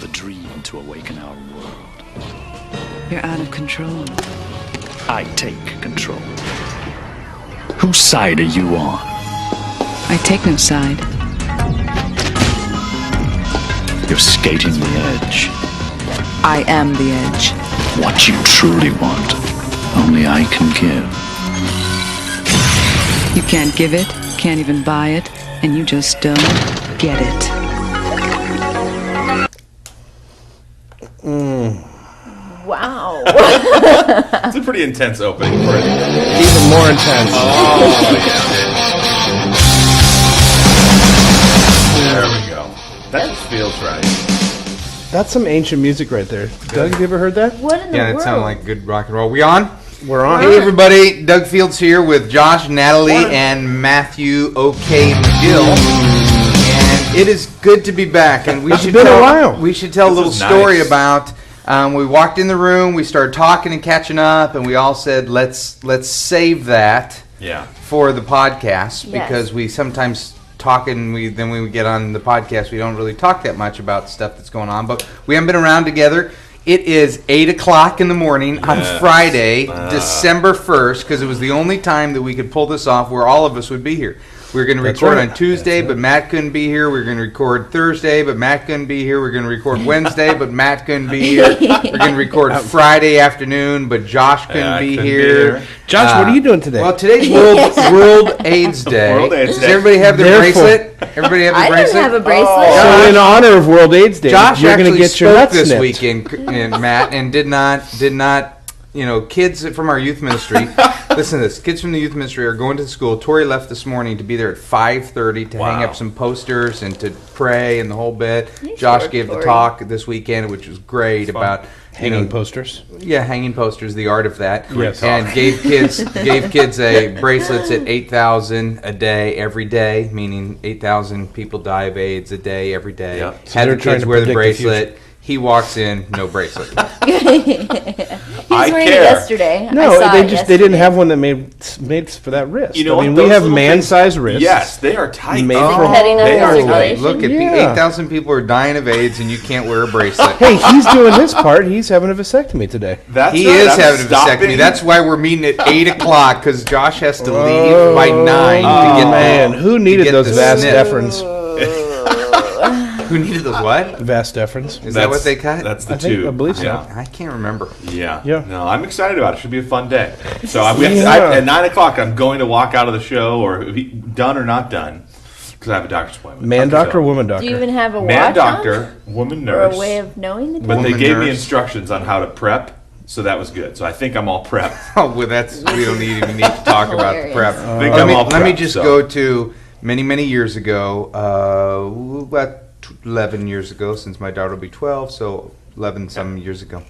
the dream to awaken our world. You're out of control. I take control. Whose side are you on? I take no side. You're skating the edge. I am the edge. What you truly want, only I can give. You can't give it, can't even buy it, and you just don't get it. Wow. It's a pretty intense opening for it. Even more intense. Oh, yeah. There we go. That just feels right. That's some ancient music right there. Doug, have you ever heard that? What in the Yeah, world? it sounded like good rock and roll. We on? We're on. Hey, everybody. Doug Fields here with Josh, Natalie, and Matthew O.K. McGill. And it is good to be back. And we It's should been a tell, while. We should tell a This little is story nice. about. We walked in the room. We started talking and catching up, and we all said, "Let's save that Yeah. for the podcast Yes. because we sometimes talk and then when we get on the podcast, we don't really talk that much about stuff that's going on. But we haven't been around together." It is 8 o'clock in the morning on Yes. Friday, December 1st, because it was the only time that we could pull this off where all of us would be here. We were going to That's record right. on Tuesday, That's but Matt couldn't be here. We were going to record Thursday, but Matt couldn't be here. We were going to record Wednesday, but Matt couldn't be here. We are going to record Friday afternoon, but Josh couldn't, I be, couldn't be here. here. Josh, what are you doing today? Well, today's World AIDS Day. World AIDS Does Day. everybody have their Therefore- bracelet? Everybody have their I bracelet? don't have a bracelet. so in honor of World AIDS Day, Josh you're going actually to get your spoke nuts this snipped. weekend, Matt, and did not, kids from our youth ministry, listen to this, kids from the youth ministry are going to school. Tori left this morning to be there at 5:30 to hang Wow. up some posters and to pray and the whole bit. You Josh sure, gave the Tori? talk this weekend, which was great, about Hanging posters. Yeah, hanging posters, the art of that. Yes. And gave kids a bracelets at 8,000 a day every day, meaning 8,000 people die of AIDS a day every day. Yep. So Had they're the trying kids to wear the predict the bracelet. He walks in, no bracelet. He was wearing care. it yesterday. I No, saw they it just they didn't yesterday. have one that made for that wrist. You know I mean, what? we Those have little man-sized wrists. Yes, they are tight. Made Like for petting They on are the tight. circulation. Look at Yeah. 8,000 people are dying of AIDS, and you can't wear a bracelet. Hey, he's doing his part. He's having a vasectomy today. That's He right. is I'm having a vasectomy. stopping- That's why we're meeting at 8 o'clock, because Josh has to leave by 9 to get Man, who needed get those the vas snip. deferens? Who needed those what? Vas deferens. Is that what they cut? That's the I think- two. I believe so. Yeah. I can't remember. Yeah. Yeah. No, I'm excited about it. Should be a fun day. So Yeah. at 9 o'clock, I'm going to walk out of the show, or done or not done, because I have a doctor's appointment. Man doctor, So, woman Do you doctor. even have a Man watch doctor, woman on? nurse. Or a way of knowing the But time? they Woman gave me nurse. instructions on how to prep, so that was good. So I think I'm all prepped. Oh, well, we don't even need to talk about the prep. Hilarious. I think let I'm me, all let me prepped, just so. go to many years ago, about 11 years ago, since my daughter will be 12, so 11 some years ago.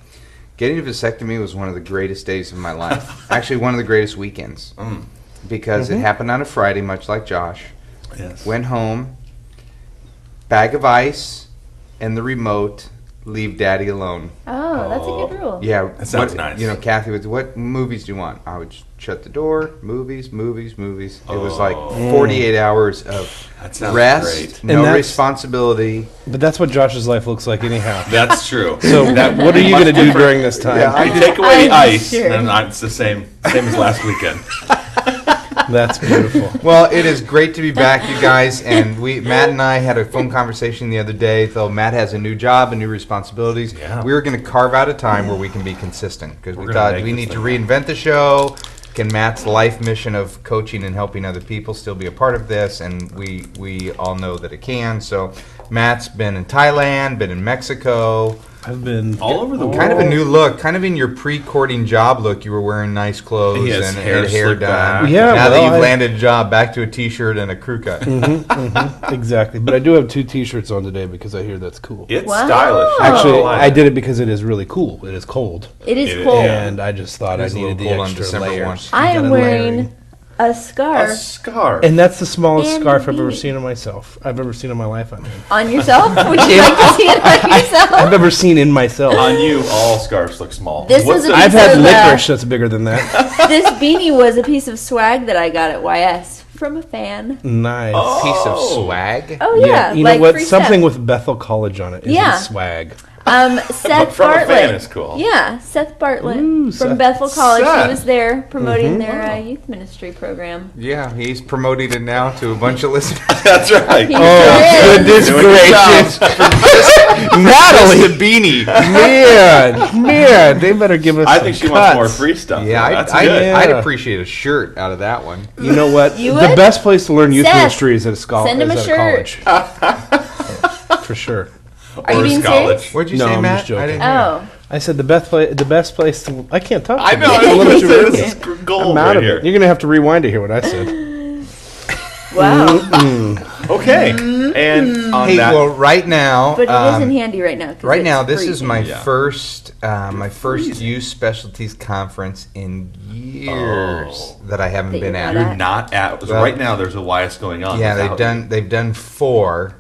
Getting a vasectomy was one of the greatest days of my life. Actually, one of the greatest weekends. Because it happened on a Friday, much like Josh. Yes. Went home, bag of ice, and the remote, leave daddy alone. Oh, that's a good rule. Yeah, That sounds what- nice. You know, Kathy would. What movies do you want? I would shut the door. Movies. It was like 48 hours of That sounds rest, great. no And that's- responsibility. But that's what Josh's life looks like anyhow. That's true. So what are you going to do during this time? Yeah, I take away the I'm ice, sure. and it's the same as last weekend. That's beautiful. Well, it is great to be back, you guys. And Matt and I had a phone conversation the other day. Though Matt has a new job and new responsibilities, Yeah. we were going to carve out a time where we can be consistent because we We're gonna thought make we this need to thing reinvent the show. Can Matt's life mission of coaching and helping other people still be a part of this? And we all know that it can. So Matt's been in Thailand, been in Mexico. I've been All over the world. Kind of a new look, kind of in your pre-courting job look. You were wearing nice clothes He has and hair had hair slicked done. back. Yeah, now well, that you've I- landed a job, back to a t-shirt and a crew cut. exactly. But I do have 2 T-shirts on today because I hear that's cool. It's Wow. stylish. Actually, Oh, I did it because it is really cool. It is cold, It is It is. cold. and I just thought I It's a needed little the cold on extra December layers. 1. I am Gotta wearing layering. a scarf a scarf. And that's the smallest And scarf I've ever beanie. seen on myself. I've ever seen in my life. I mean, on yourself. Would you like to see it on yourself? I've ever seen in myself. On you, all scarves look small. This What's was a the- piece I've had of, licorice that's bigger than that. This beanie was a piece of swag that I got at YS from a fan. Nice. Piece of swag. Oh yeah, You like know what? free Something stuff. with Bethel College on it. Isn't Yeah. swag. Seth from a Bartlett. fan is cool. Yeah, Seth Bartlett Ooh, from Seth. Bethel College. Seth. He was there promoting their youth ministry program. Yeah, he's promoting it now to a bunch of listeners. That's right. He Oh, sure is. goodness Doing a good gracious. Natalie. the beanie. Man, they better give us I some think she cuts. wants more free stuff. Yeah, That's I'd good. appreciate a shirt out of that one. You know what? You The would? best place to learn youth Seth, ministry is at a school. send him is a at shirt. college. For sure. Are you Or being college. serious? What'd you No, say, I'm Matt? just joking. I didn't hear. Oh, I said the best place to. I can't talk. I know. It's a little too This early. is gold I'm out right of here. it. You're gonna have to rewind to hear what I said. wow. Okay. And on Hey, that, well, right now, But it isn't handy right now. 'cause right now, it's this is freezing. my Yeah. first youth specialties conference in years that I haven't That been you're at. not you're not at. So Well, right now, there's a YS going on. Yeah, without they've done 4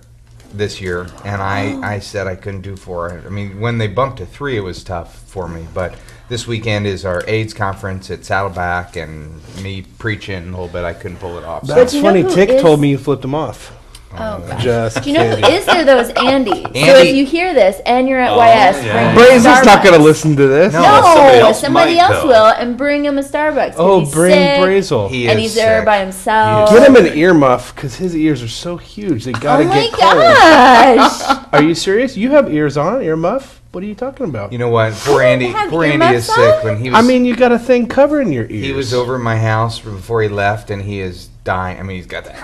this year, and I said I couldn't do 4. I mean, when they bumped to 3, it was tough for me. But this weekend is our AIDS conference at Saddleback, and me preaching a little bit. I couldn't pull it off. So. That's you know funny. who Tick is- told me you flipped him off. Oh, gosh. Just Do you know who kidding. is there though? Is Andy. So Andy- if you hear this and you're at Oh, YS, yeah. bring him Brazel's not Starbucks. gonna listen to this. No. No, Somebody somebody else else might, will, and bring him a Starbucks. 'cause Oh, he's bring sick, Brazel. He and is he's there sick. by himself. Get him an earmuff because his ears are so huge. They gotta Oh my get cold. gosh! Are you serious? You have ears on, earmuff? What are you talking about? You know what? Poor Andy. have Poor Andy is earmuffs sick. on? When he was, I mean, you got a thing covering your ears. he was over at my house before he left, and he is dying. I mean, he's got that.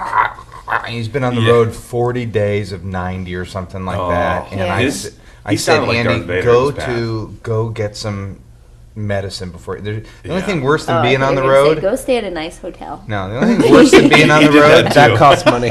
He's been on the Yeah. road 40 days of 90 or something like Oh. that. And Yeah. I His- I he said, sounded like Andy, Darth Vader. go It was bad. go get some medicine before. The only Yeah. thing worse than Oh, being I on thought the you were gonna road. say, go stay at a nice hotel. No, the only thing worse than being on He the did road that That costs money.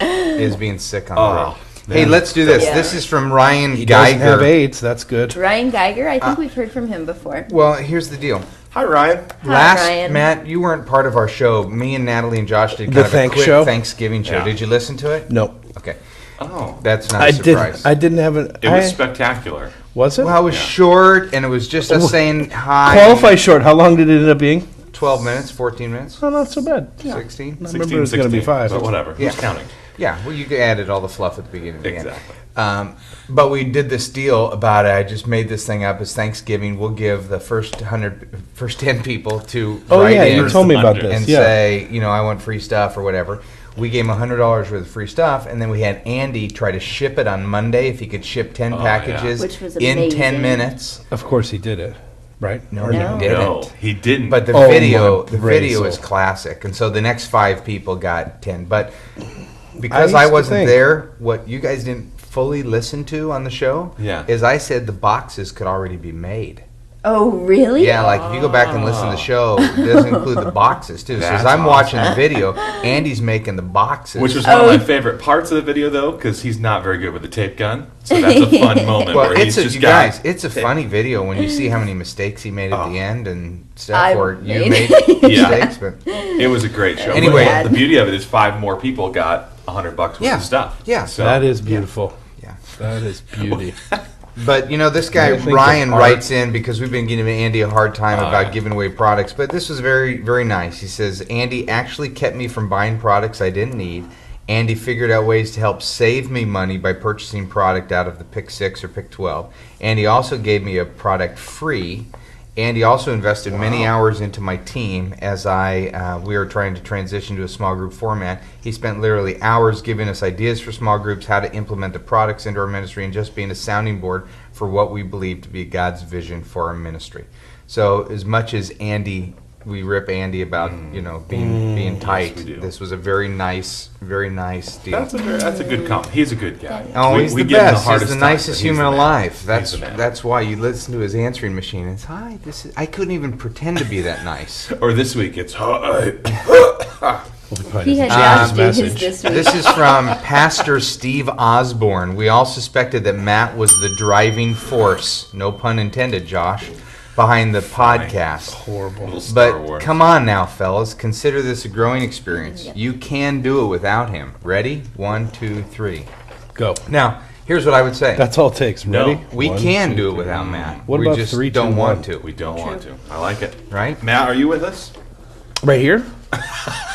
is being sick on the road. Oh, Hey, man. let's do this. Yeah. This is from Ryan He doesn't have Geiger. AIDS. That's good. Ryan Geiger, I think we've heard from him before. Well, here's the deal. Hi, Ryan. Last Ryan. Matt, you weren't part of our show. Me and Natalie and Josh did The kind of a thank quick show? Thanksgiving show. Yeah. Did you listen to it? No, Okay, Oh, that's not a I surprise. didn't. I didn't have an. it was I- spectacular. was it? Well, it was short, and it was just us saying hi. Qualify short. How long did it end up being? 12 minutes, 14 minutes, Oh, not so bad. 16. I remember it was going to be 5. But whatever. Yeah. Who's counting? Yeah, well, you added all the fluff at the beginning. and the end. Exactly. But we did this deal about it. I just made this thing up. It's Thanksgiving. We'll give the first 10 people to Oh write yeah, in you told me about 100. this. and Yeah. say, I want free stuff or whatever. We gave him $100 worth of free stuff, and then we had Andy try to ship it on Monday if he could ship 10 Oh, packages yeah. Which was in 10 amazing. minutes. Of course he did it, right? No, Or he No. didn't. No, he didn't. But the Oh, video, my the video Brazel. is classic, and so the next 5 people got 10. But because used I to wasn't think- there, what you guys didn't fully listen to on the show, Yeah. is I said the boxes could already be made. Oh, really? Yeah, like if you go back and listen to the show, it does include the boxes too. So as That's I'm watching awesome. the video, Andy's making the boxes. Which was one of Oh. my favorite parts of the video, though, because he's not very good with the tape gun. So that's a fun moment well, where it's he's just you got. guys, it's a funny video when you see how many mistakes he made at Oh. the end and stuff, I or you made- made Yeah. mistakes. But It was a great show. Anyway. But the beauty of it is 5 more people got $100 worth Yeah. of stuff. Yeah. So That is beautiful. yeah. That is beauty. But this guy I think Ryan of art- writes in because we've been giving Andy a hard time about yeah. giving away products. But this was very, very nice. He says Andy actually kept me from buying products I didn't need. Andy figured out ways to help save me money by purchasing product out of the Pick 6 or Pick 12. Andy also gave me a product free. Andy also invested many hours into my team as we are trying to transition to a small group format. He spent literally hours giving us ideas for small groups, how to implement the products into our ministry, and just being a sounding board for what we believe to be God's vision for our ministry. So as much as we rip Andy about being tight, we do. this was a very nice deal. that's a good comment. He's a good guy. Oh, We- he's we the give him best. hardest He's the time, nicest but he's human the man. alive. He's That's the man. that's why you listen to his answering machine. It's hi. I couldn't even pretend to be that nice. Or this week, it's. He had Um, Josh do his message. this week. This is from Pastor Steve Osborne. We all suspected that Matt was the driving force, no pun intended, Josh, behind the podcast. Horrible. Little Star But Wars. come on now, fellas. Consider this a growing experience. You can do it without him. Ready? 1, 2, 3. Go. Now, here's what I would say. That's all it takes. No. Ready? We 1, can 2, do it 3. without Matt. What we about just 3, 2, don't want 1? to. We don't want to. I like it. Right? Matt, are you with us? Right here?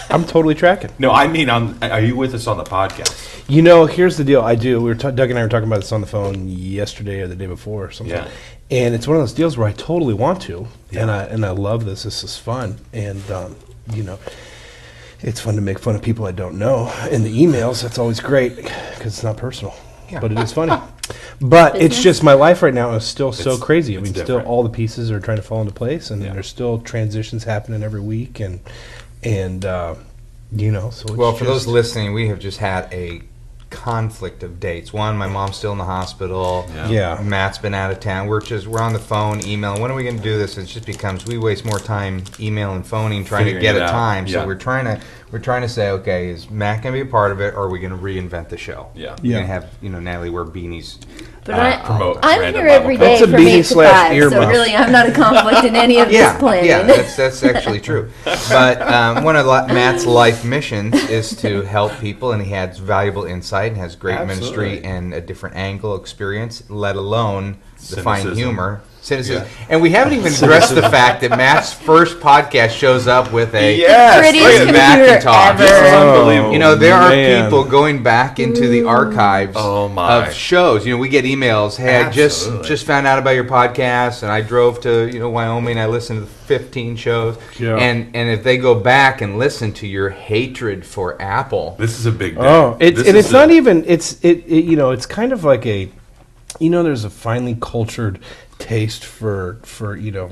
I'm totally tracking. No, I mean, are you with us on the podcast? You know, here's the deal. I do. Doug and I were talking about this on the phone yesterday or the day before or something. Yeah. And it's one of those deals where I totally want to, Yeah. and I love this. This is fun, and you know, it's fun to make fun of people I don't know in the emails. That's always great because it's not personal, but it is funny. But it's just my life right now is still so crazy. I mean, still different. all the pieces are trying to fall into place, and Yeah. there's still transitions happening every week, and you know, so it's Well, for those just- listening, we have just had a conflict of dates. One, my mom's still in the hospital. Yeah. Matt's been out of town. We're on the phone, emailing. When are we going to do this? It just becomes we waste more time emailing, phoning, trying Figuring to get it a out. time. Yeah. So we're trying to say, okay, is Matt going to be a part of it, or are we going to reinvent the show? Yeah. We're Yeah. going to have Natalie wear beanies. But promote I'm random here every Bible day That's a from beanie 8 to slash 5, so earmuff. really I'm not a conflict in any of this planning. Yeah, that's actually true. But one of Matt's life missions is to help people, and he has valuable insight and has great Absolutely. ministry and a different angle experience, let alone the fine Cynicism. humor. Cynicism. Yeah. And we haven't even addressed the fact that Matt's first podcast shows up with a Yes, Prettiest look at computer Macintosh. ever. This is unbelievable. You know, there are man. people going back into the archives Oh, my. of shows. You know, we get emails. Hey, I Absolutely. just found out about your podcast, and I drove to Wyoming. I listened to 15 shows. Yeah. And if they go back and listen to your hatred for Apple, This is a big day. Oh, This is it's not even. It's you know, it's kind of like a, you know, there's a finely cultured taste for you know.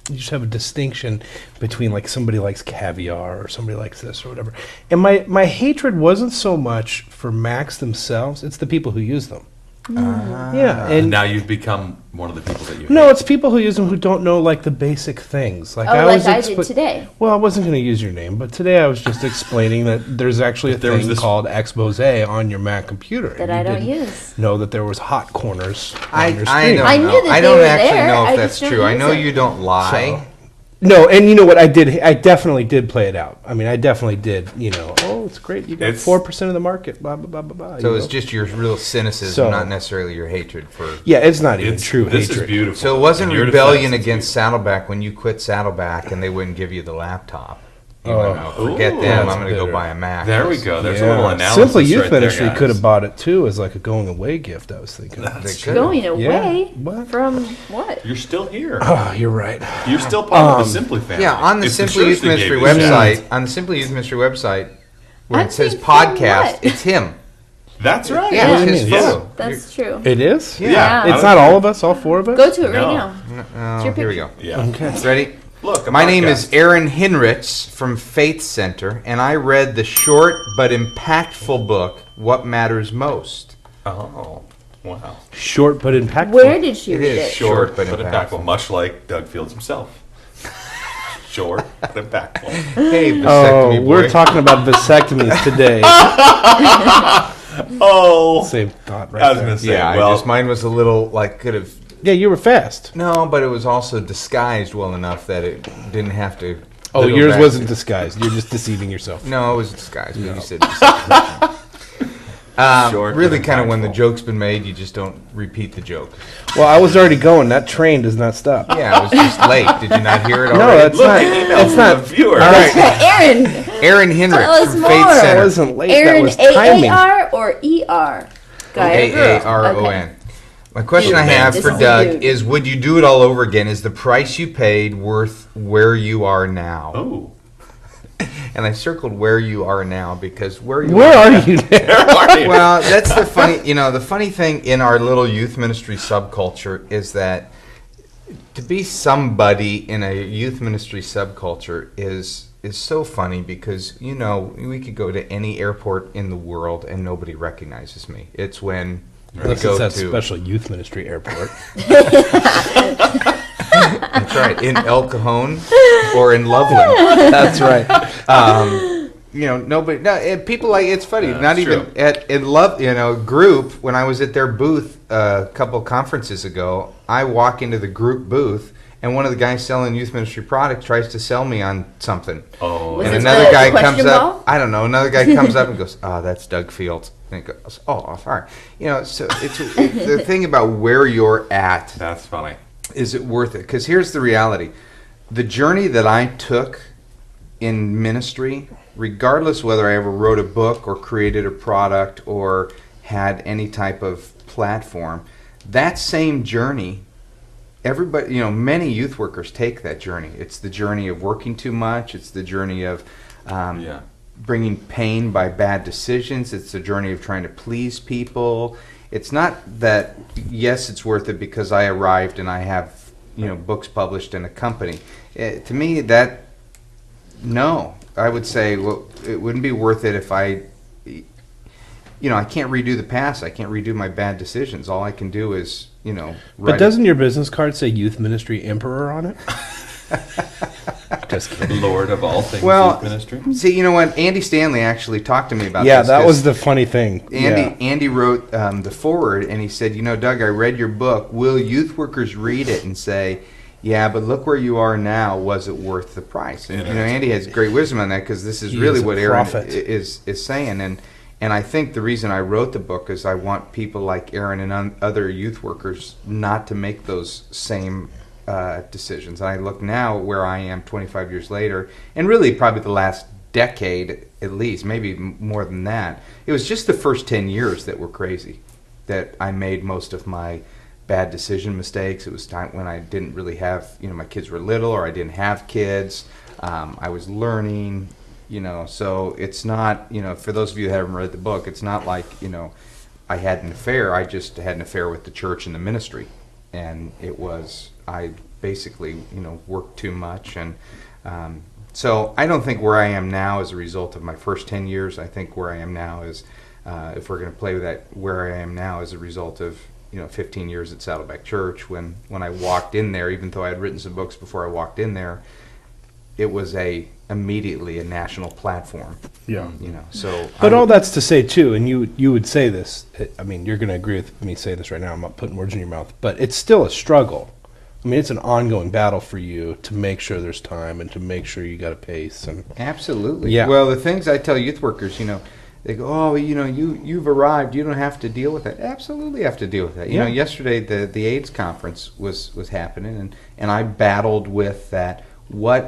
You just have a distinction between like somebody likes caviar or somebody likes this or whatever. And my hatred wasn't so much for Macs themselves; it's the people who use them. Yeah, And and now you've become one of the people that you no, hate. it's people who use them who don't know like the basic things. Like Oh, I like was I did today. Well, I wasn't going to use your name, but today I was just explaining that there's actually a There was thing this- called Expose on your Mac computer. That and I you don't didn't use. know that there was hot corners I on your I screen. don't I know. knew that I they don't were actually there. know I if just that's don't true. I use know it. you don't lie. No, and you know what I did? I definitely did play it out. I mean, I definitely did. You know, oh, it's great. You got It's- 4% of the market. Blah blah blah blah blah. So you it's know? just your real cynicism, So- not necessarily your hatred for. yeah, it's not even It's true This hatred. is beautiful. So it wasn't In your rebellion defense, it's against Saddleback when you quit Saddleback and they wouldn't give you the laptop. You Oh. went, "Oh, forget Ooh, them. that's I'm going to go bitter. buy a Mac." There we go. There's a Yeah. little analysis. Simply Youth right there, Ministry guys. could have bought it too as like a going away gift. I was thinking. They could. Going away What? from what? You're still here. Oh, you're right. You're still part of the Simply family. Yeah, on the If Simply Youth church that Ministry gave you website, that- on the Simply Youth Ministry website, where I'm it says saying from podcast, what? it's him. That's right. Yeah, What do it's you his mean? photo. That's true. It is. Yeah. It's not all of us. All four of us. Go to it right No. now. Oh, your here we go. Yeah. Okay. Ready? Look, a My name podcast. is Aaron Hinrichs from Faith Center, and I read the short but impactful book, What Matters Most. Oh, wow. Short but impactful. Where did she It read is it? short but impactful. impactful. Much like Doug Fields himself. Short but impactful. Hey, Oh, vasectomy boy. we're talking about vasectomies today. Oh. Same thought right I was there. going to say, Yeah, I well, just mine was a little like could have. Yeah, you were fast. No, but it was also disguised well enough that it didn't have to. Oh, little yours back- wasn't disguised. You're just deceiving yourself. No, it was disguised. But No. you said disguised. Short Really, but kind of when the impactful. joke's been made, you just don't repeat the joke. Well, I was already going. That train does not stop. Yeah, it was just late. Did you not hear it No, already? that's look not. at email That's from not. the viewer. All right. Aaron, Aaron Hinrichs Tell us from more. Faith That Center. wasn't late. Aaron, that was timing. A-A-R or E-R? Guy or girl? A-A-R-O-N. Okay. My question I Dude, have this for is a Doug dude. is, would you do it all over again? Is the price you paid worth where you are now? Oh. And I circled where you are now because where you Where are are you now? Well, that's the funny, the funny thing in our little youth ministry subculture is that to be somebody in a youth ministry subculture is so funny because, we could go to any airport in the world and nobody recognizes me. It's when we Unless go it's that to special youth ministry airport. that's right, in El Cajon or in Loveland. That's right. Nobody. No, people like it's funny. Yeah, not it's even true. in love. Group. When I was at their booth a couple conferences ago, I walk into the group booth, and one of the guys selling youth ministry products tries to sell me on something. Oh. Was And it another the guy question comes ball? up. I don't know. Another guy comes up and goes, "Oh, that's Doug Fields." And he goes, "Oh, all right." So it's the thing about where you're at. That's funny. Is it worth it? Because here's the reality: the journey that I took in ministry, regardless whether I ever wrote a book or created a product or had any type of platform, that same journey, everybody, many youth workers take that journey. It's the journey of working too much. It's the journey of bringing pain by bad decisions. It's the journey of trying to please people. It's not that, yes, it's worth it because I arrived and I have, books published in a company. To me, no. I would say, well, it wouldn't be worth it if I can't redo the past. I can't redo my bad decisions. All I can do is, But doesn't your business card say Youth Ministry Emperor on it? Just kidding. Lord of all things youth ministry. See, you know what? Andy Stanley actually talked to me about this. Yeah, that was the funny thing. Andy wrote the foreword, and he said, Doug, I read your book. Will youth workers read it and say, yeah, but look where you are now. Was it worth the price? And, Andy has great wisdom on that because this is really what Aaron is saying. And I think the reason I wrote the book is I want people like Aaron and other youth workers not to make those same decisions. And I look now where I am 25 years later, and really probably the last decade at least, maybe more than that. It was just the first 10 years that were crazy, that I made most of my bad decision mistakes. It was time when I didn't really have, my kids were little or I didn't have kids. I was learning, so it's not, for those of you who haven't read the book, it's not like, I had an affair. I just had an affair with the church and the ministry. And it was, I basically, worked too much. And so I don't think where I am now is a result of my first 10 years. I think where I am now is, if we're going to play with that, where I am now is a result of, 15 years at Saddleback Church. When I walked in there, even though I had written some books before I walked in there, it was immediately a national platform. Yeah. So. But all that's to say too, and you would say this. I mean, you're going to agree with me say this right now. I'm not putting words in your mouth, but it's still a struggle. I mean, it's an ongoing battle for you to make sure there's time and to make sure you got a pace. And absolutely. Yeah. Well, the things I tell youth workers, they go, oh, you've arrived. You don't have to deal with that. Absolutely have to deal with that. Yeah. Yesterday the AIDS conference was happening, and I battled with that.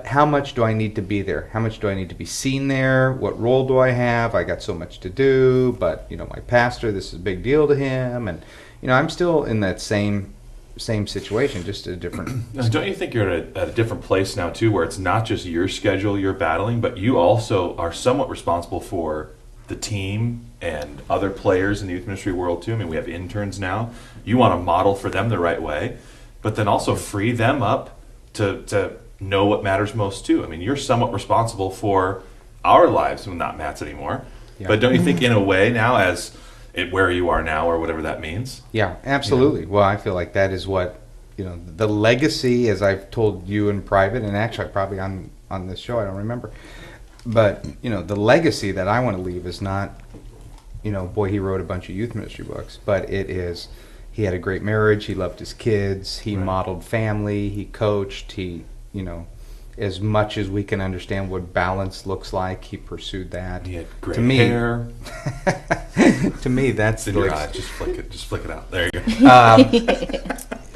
How much do I need to be there? How much do I need to be seen there? What role do I have? I got so much to do, but my pastor, this is a big deal to him, and I'm still in that same situation, just a different. Don't you think you're at a different place now too, where it's not just your schedule you're battling, but you also are somewhat responsible for the team and other players in the youth ministry world too? I mean, we have interns now. You want to model for them the right way, but then also free them up to know what matters most too. I mean, you're somewhat responsible for our lives, well, not Matt's anymore. Yeah. But don't you think in a way now, where you are now or whatever that means? Yeah, absolutely. Well, I feel like that is what, the legacy, as I've told you in private, and actually probably on this show, I don't remember. But, the legacy that I want to leave is not, boy, he wrote a bunch of youth ministry books, but it is, he had a great marriage, he loved his kids, he modeled family, he coached, he, as much as we can understand what balance looks like, he pursued that. He had great hair. To me, that's in your eye. Just flick it out. There you go.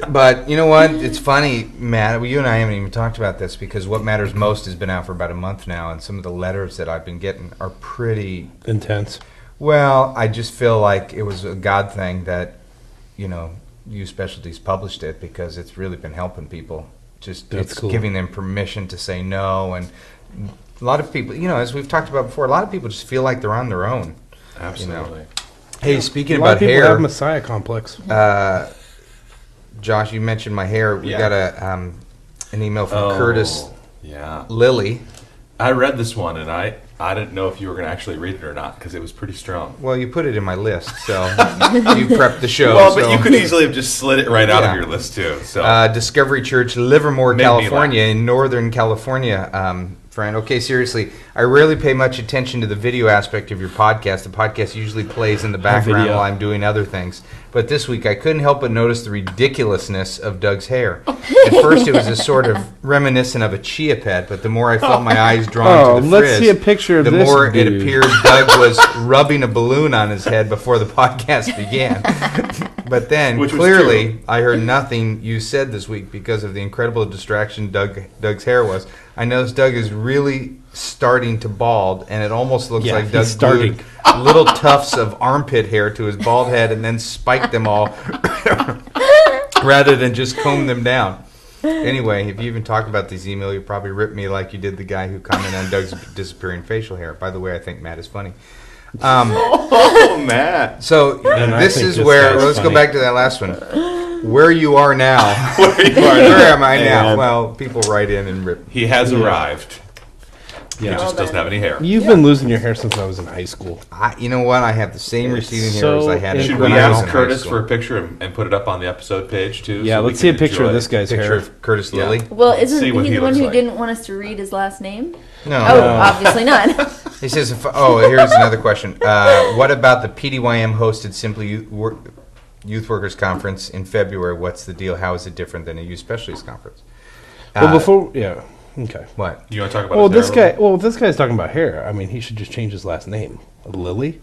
But you know what? It's funny, Matt. You and I haven't even talked about this because What Matters Most has been out for about a month now, and some of the letters that I've been getting are pretty intense. Well, I just feel like it was a God thing that, You Specialties published it because it's really been helping people. It's cool. Giving them permission to say no, and a lot of people, as we've talked about before, a lot of people just feel like they're on their own. Absolutely. Hey, speaking about hair, a lot of people have Messiah complex. Josh, you mentioned my hair. We got an email from Curtis Lilly. I read this one, and I didn't know if you were going to actually read it or not because it was pretty strong. Well, you put it in my list, so you prepped the show. Well, but you could easily have just slid it right out of your list, too. So Discovery Church, Livermore, California, in Northern California. Friend, okay, seriously, I rarely pay much attention to the video aspect of your podcast. The podcast usually plays in the background while I'm doing other things. But this week, I couldn't help but notice the ridiculousness of Doug's hair. At first, it was a sort of reminiscent of a chia pet, but the more I felt my eyes drawn to the frizz, let's see a picture of the this more dude. It appeared Doug was rubbing a balloon on his head before the podcast began. But then, clearly, I heard nothing you said this week because of the incredible distraction Doug's hair was. I noticed Doug is really starting to bald, and it almost looks Yeah, like he's Doug starting. glued little tufts of armpit hair to his bald head and then spiked them all rather than just comb them down. Anyway, if you even talk about these email, you probably rip me like you did the guy who commented on Doug's disappearing facial hair. By the way, I think Matt is funny. Oh, Matt. So And I this think is this where, guy's let's go funny. back to that last one. Where you are now. Where am I now? And Well, people write in and rip. he has arrived. Yeah. He just doesn't have any hair. You've been losing your hair since I was in high school. You know what? I have the same receding hair so as I had in Should When we I was ask in Curtis for a picture and put it up on the episode page too? Yeah, so we let's see a can picture of enjoy this guy's picture hair. of Curtis Yeah. Lilly. Well, isn't See he what the he one looks who like. didn't want us to read his last name? No. Oh, obviously not. He says, here's another question. What about the PDYM hosted Simply Youth Workers Conference in February? What's the deal? How is it different than a youth specialties conference? Well, before, yeah, okay. What? You want to talk about Well, his this hair a guy. Well, if this guy's talking about hair, I mean, he should just change his last name. Lily.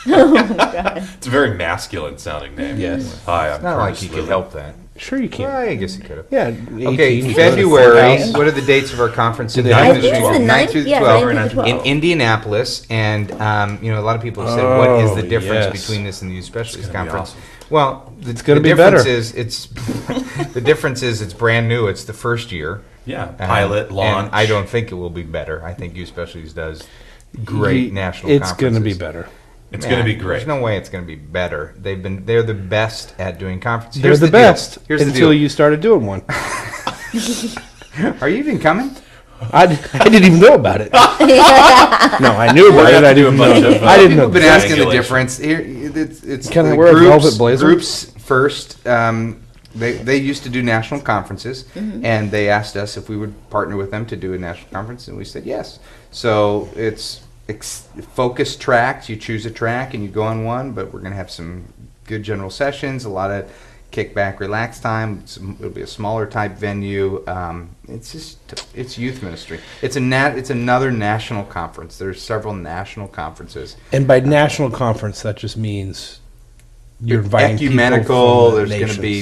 It's a very masculine sounding name. Yes. Hi, I'm Not like Curtis he could Lilly. help that. Sure, you can. Well, I guess he could have. Yeah. 18, Okay, you go to February. Courthouse. What are the dates of our conference? they I have think it's the 9th. through the Yeah, 12th. 9th through the In 12th. Indianapolis, and a lot of people have said, "What is the Oh, difference yes. between this and the youth specialties gonna be conference?" awesome. Well, It's gonna the be difference better. is it's the difference is it's brand new. It's the first year. Yeah, pilot, launch. And I don't think it will be better. I think youth specialties does great national. It's going to be conferences. better. It's going to be great. There's no way it's going to be better. They're the best at doing conferences. They're Here's the deal. best Here's the until deal. you started doing one. Are you even coming? I didn't even know about it. No, I knew about it. I didn't know. I didn't know. People have been asking the Triangulation. difference. Here, it's Can I the wear a velvet blazer? Groups first. They used to do national conferences, and they asked us if we would partner with them to do a national conference, and we said yes. So it's focused tracks. You choose a track and you go on one, but we're going to have some good general sessions, a lot of kickback, relax time. It'll be a smaller type venue. It's youth ministry. It's another national conference. There's several national conferences. And by national conference, that just means you're inviting ecumenical. people from the There's going to be,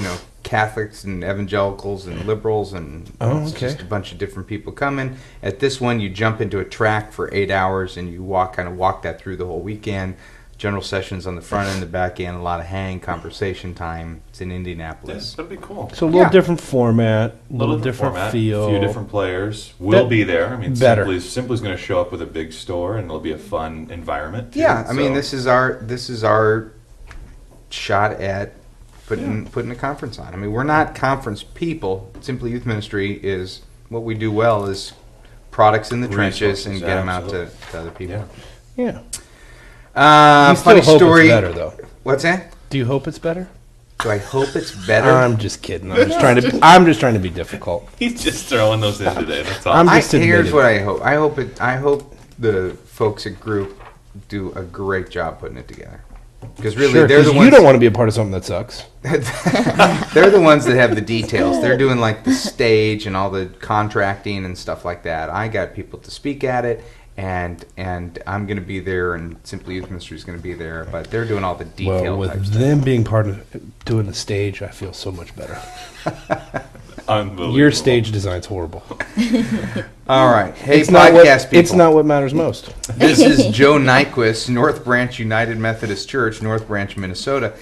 nations. Catholics and evangelicals and liberals, and Oh, it's okay. just a bunch of different people coming. At this one, you jump into a track for 8 hours and you walk that through the whole weekend. General sessions on the front end, the back end, a lot of hang, conversation time. It's in Indianapolis. That'd be cool. So a little Yeah. different format, a little different format, feel. A few different players will That- be there. I mean, better. Simply's going to show up with a big store, and it'll be a fun environment. Too, Yeah, I mean, so- this is our shot at putting a conference on. I mean, we're not conference people. Simply Youth Ministry is what we do well is products in the trenches and Resources, get them out to absolutely. other people. Yeah. Yeah. You still Funny hope story. it's better, though. What's that? Do you hope it's better? Do I hope it's better? I'm just kidding. I'm just trying to be difficult. He's just throwing those in today. That's all. I'm just Here's admitting. what I hope. I hope the folks at Group do a great job putting it together. Because really, Sure, they're 'cause the you ones. don't want to be a part of something that sucks. They're the ones that have the details. They're doing like the stage and all the contracting and stuff like that. I got people to speak at it, and I'm going to be there, and Simply Youth Ministry is going to be there. But they're doing all the detail Well, type with stuff. them being part of doing the stage, I feel so much better. Unbelievable. Your stage design's horrible. All right, hey It's not podcast people. It's not what matters most. This is Joe Nyquist, North Branch United Methodist Church, North Branch, Minnesota.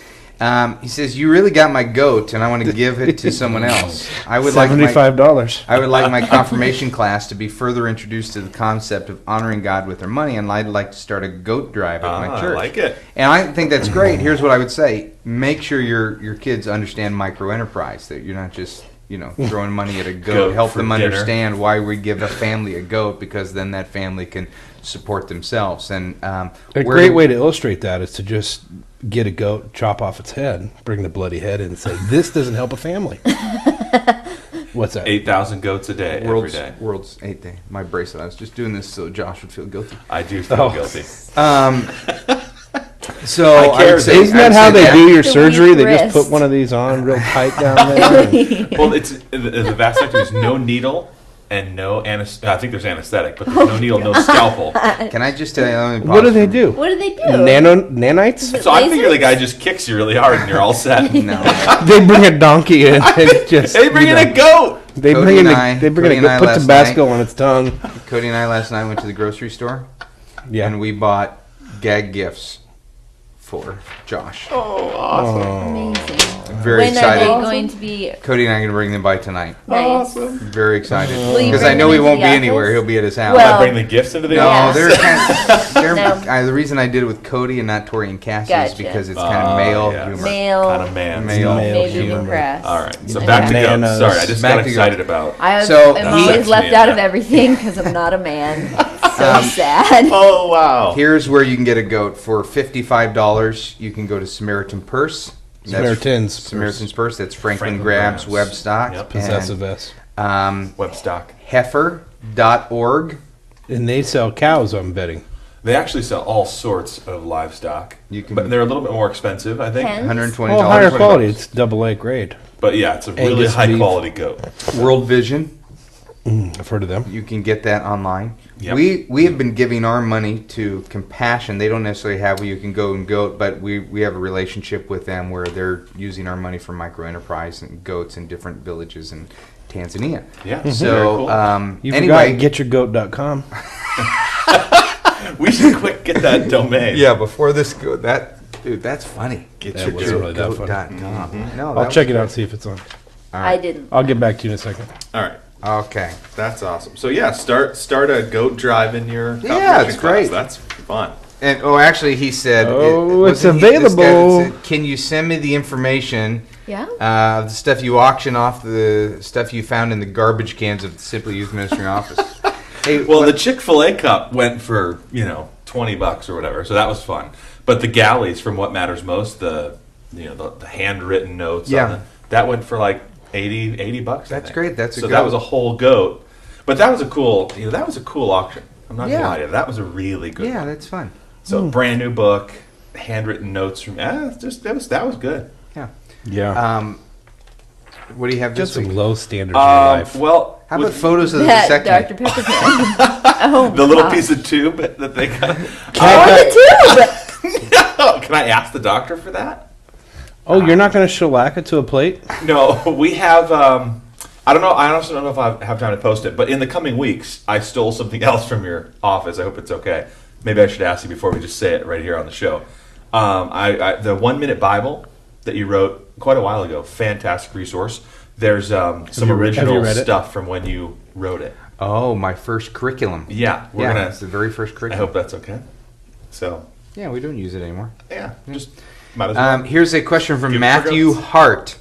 He says, "You really got my goat, and I want to give it to someone else. I would like $75. I would like my confirmation class to be further introduced to the concept of honoring God with their money, and I'd like to start a goat drive at my church. I like it. And I think that's great. Here's what I would say: make sure your kids understand micro enterprise. That you're not just throwing money at a goat. Goat Help for them dinner. understand why we give a family a goat, because then that family can support themselves. And A great way to illustrate that is to just get a goat, chop off its head, bring the bloody head in, and say, "This doesn't help a family." What's that? 8,000 goats a day, every day. World's 8th day. My bracelet. I was just doing this so Josh would feel guilty. I do feel Oh. guilty. So I care, would say- Isn't I that would how say they that. do your The surgery? weak They just wrist. put one of these on real tight down there. and- Well, it's the vasectomy is no needle and no anesthetic. I think there's anesthetic, but there's no needle, no scalpel. Can I just tell you? let me What do pause they for- do? What do they do? Nanites? So I figure the guy just kicks you really hard and you're all set. No. They bring a donkey in and just. Hey, bring in a goat. They Cody bring in and I- they bring Cody in and I put last Tabasco night- on its tongue. Cody and I last night went to the grocery store, Yeah. and we bought gag gifts for Josh. Amazing. Very When are they excited. going to be Cody and I are going to bring them by tonight. nice? Very excited. Will you Because bring I know them he into won't the be anywhere. office? He'll be at his house. Well- Bring the gifts into the No, Yeah. they're kind No. the reason I did it with Cody and not Tori and Cassie is Gotcha. because it's kind of male humor. Male, Kind of man. Male maybe humor. impressed. All right. So Yeah. back to goats. Bananas. Sorry, I just Back got to excited goats. about. I So am he- always left out of everything because I'm not a man. So sad. Oh wow. Here's where you can get a goat for $55. You can go to Samaritan Purse. Samaritan's Purse. That's Franklin Grabb's web stock. Yep. Possessive S. Web stock. Heifer.org. And they sell cows, I'm betting. They actually sell all sorts of livestock. You can- but they're a little bit more expensive, I think. Hens? $120. Oh, higher $20. quality. It's double A grade. But yeah, it's a really Angus high beef. quality goat. World Vision. I've heard of them. You can get that online. Yep. We have been giving our money to Compassion. They don't necessarily have where you can go and goat, but we have a relationship with them where they're using our money for micro enterprise and goats in different villages in Tanzania. Yeah. Very So cool. You anyway, forgot getyourgoat.com. We should quick get that domain. yeah. Before this go, dude, that's funny. Get That wasn't really that funny. goat.com. No, I'll check it out, see if it's on. I didn't. I'll get back to you in a second. All right. Okay. That's awesome. So yeah, start a goat drive in your Yeah, it's competition class. great. That's fun. And actually, he said, Oh, wasn't it's this guy that available. said, can you send me the information? Yeah. The stuff you auction off, the stuff you found in the garbage cans of the Simply Youth Ministry office. Hey, Well, what- the Chick-fil-A cup went for, $20 or whatever, so that was fun. But the galleys, from What Matters Most, the handwritten notes, Yeah. on that went for like $80. I That's think. great. That's a so goat. that was a whole goat. But that was a cool, auction. I'm not Yeah. gonna lie to you. That was a really good yeah, one. that's fun. So brand new book, handwritten notes from that was good. Yeah. Yeah. What do you have Just this some week? low standards in your life. Well, How about with photos of the That vasectomy? Dr. Pepper can. Oh, the little God. piece of tube that they got? Or the tube. Can I ask the doctor for that? Oh, you're not going to shellac it to a plate? No, we have. I don't know. I honestly don't know if I have time to post it. But in the coming weeks, I stole something else from your office. I hope it's okay. Maybe I should ask you before we just say it right here on the show. The 1 Minute Bible that you wrote quite a while ago. Fantastic resource. There's some have you original read it? stuff from when you wrote it. Oh, my first curriculum. Yeah, we're gonna. It's the very first I curriculum. hope that's okay. So Yeah, we don't use it anymore. yeah, just might as well. Here's a question from Give it for Matthew goats. Hart.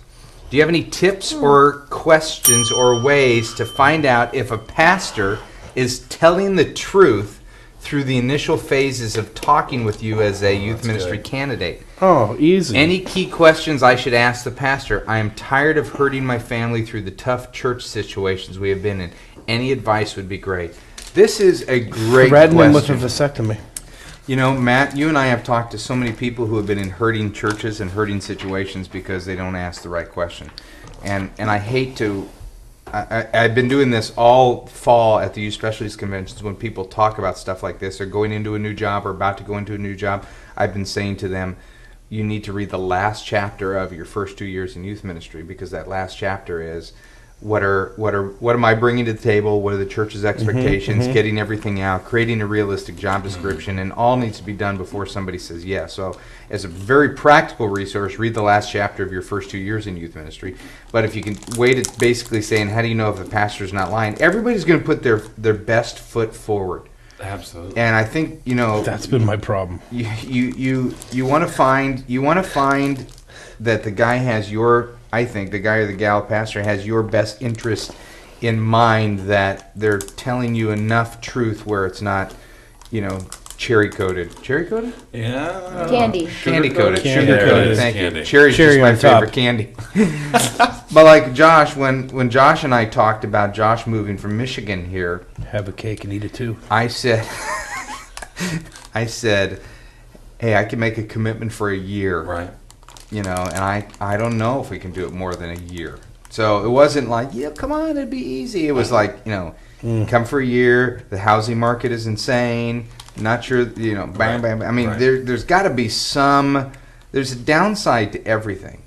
Do you have any tips or questions or ways to find out if a pastor is telling the truth through the initial phases of talking with you as a youth ministry good. candidate? Oh, easy. Any key questions I should ask the pastor? I am tired of hurting my family through the tough church situations we have been in. Any advice would be great. This is a great Threaten them with a question. vasectomy. You know, Matt, you and I have talked to so many people who have been in hurting churches and hurting situations because they don't ask the right question. And I hate to... I've been doing this all fall at the Youth Specialties Conventions when people talk about stuff like this. They're going into a new job or about to go into a new job. I've been saying to them, you need to read the last chapter of your first 2 years in youth ministry, because that last chapter is what am I bringing to the table? What are the church's expectations? Getting everything out, creating a realistic job description, and all needs to be done before somebody says yes. So, as a very practical resource, read the last chapter of your first 2 years in youth ministry. But if you can wait at basically saying, how do you know if the pastor's not lying? Everybody's going to put their best foot forward. Absolutely. And I think, That's been my problem. you want to find that the guy has I think the guy or the gal pastor has your best interest in mind, that they're telling you enough truth where it's not, cherry coated. Cherry coated? Yeah. Candy. Candy coated. Candy Sugar coated. coated. Thank Candy. you. Cherry's Cherry just my on top. favorite candy. But like Josh, when Josh and I talked about Josh moving from Michigan here, Have a cake and eat it too. I said, hey, I can make a commitment for a year. Right. And I don't know if we can do it more than a year. So it wasn't like, yeah, come on, it'd be easy. It was like, come for a year. The housing market is insane. Not sure, bam, Right. bam. I mean, Right. there's got to be there's a downside to everything.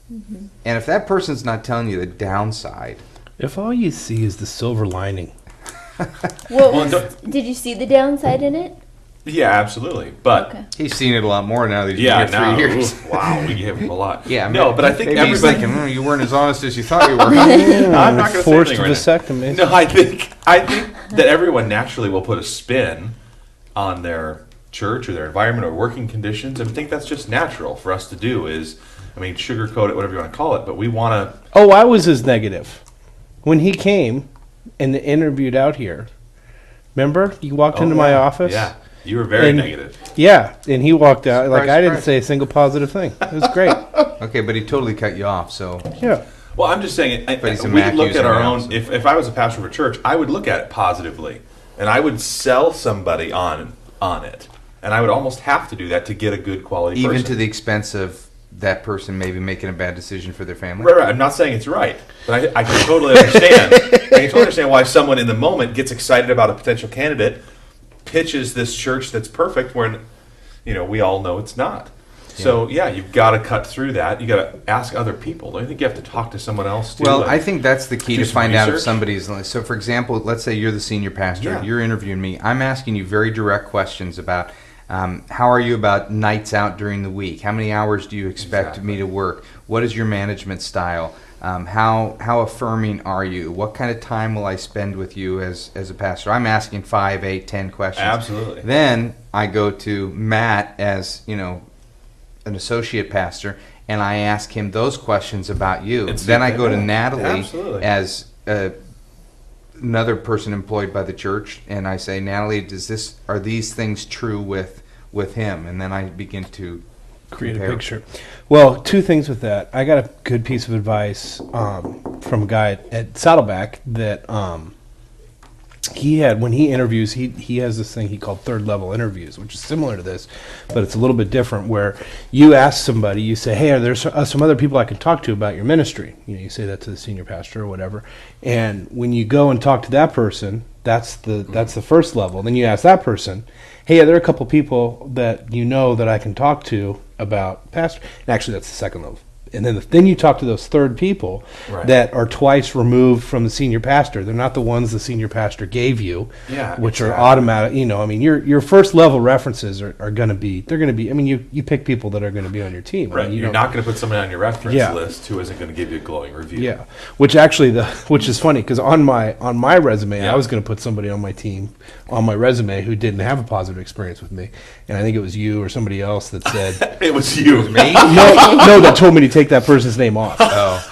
And if that person's not telling you the downside, If all you see is the silver lining. Did you see the downside in it? Yeah, absolutely. But Okay. He's seen it a lot more now that he's yeah, been here now 3 years. wow, we give him a lot. Yeah, no, but I think maybe he's everybody. thinking, you weren't as honest as you thought you were. I'm not going to say Forced anything right vasectomy. now. No, I think that everyone naturally will put a spin on their church or their environment or working conditions, and I think that's just natural for us to do. Sugarcoat it, whatever you want to call it, but we want to. Oh, I was as negative. When he came and interviewed out here, remember? You walked into my office? Yeah, you were very And- negative. Yeah, and he walked out. Like, Surprise, I didn't surprise. say a single positive thing. It was great. Okay, but he totally cut you off, so. Yeah. Well, I'm just saying, But he's a we Mac look user at our now, own. so- If I was a pastor of a church, I would look at it positively, and I would sell somebody on it, and I would almost have to do that to get a good quality Even person. to the expense of that person maybe making a bad decision for their family. Right. I'm not saying it's right, but I can totally understand. I can totally understand why someone in the moment gets excited about a potential candidate, pitches this church that's perfect when, we all know it's not. So yeah, you've got to cut through that. You got to ask other people. Don't you think you have to talk to someone else too? Well, Like, I think that's the key do to some find out if research? somebody's. So, for example, let's say you're the senior pastor. Yeah. You're interviewing me. I'm asking you very direct questions about how are you about nights out during the week? How many hours do you expect me to work? What is your management style? How affirming are you? What kind of time will I spend with you as a pastor? I'm asking 5, 8, 10 questions. Absolutely. Then I go to Matt as an associate pastor, and I ask him those questions about you. And see Then if I they go to know. Natalie Absolutely. as another person employed by the church, and I say, Natalie, are these things true with him? And then I begin to Create compare. a picture. Well, 2 things with that. I got a good piece of advice from a guy at Saddleback that he had when he interviews. He has this thing he called third level interviews, which is similar to this, but it's a little bit different. Where you ask somebody, you say, "Hey, are there some other people I could talk to about your ministry?" You say that to the senior pastor or whatever. And when you go and talk to that person, that's the first level. Then you ask that person, "Hey, are there a couple people that that I can talk to about pastor?" And actually, that's the second level. And then you talk to those third people Right. that are twice removed from the senior pastor. They're not the ones the senior pastor gave you, Yeah, which are exactly. automatic. Your first level references are going to be. They're going to be. I mean, you pick people that are going to be on your team. I Right. mean, you You're don't- not going to put someone on your reference Yeah. list who isn't going to give you a glowing review. Yeah, which is funny because on my resume, Yeah. I was going to put somebody on my team on my resume who didn't have a positive experience with me, and I think it was you or somebody else that said It was you. Me? no, that told me to take that person's name off. Oh,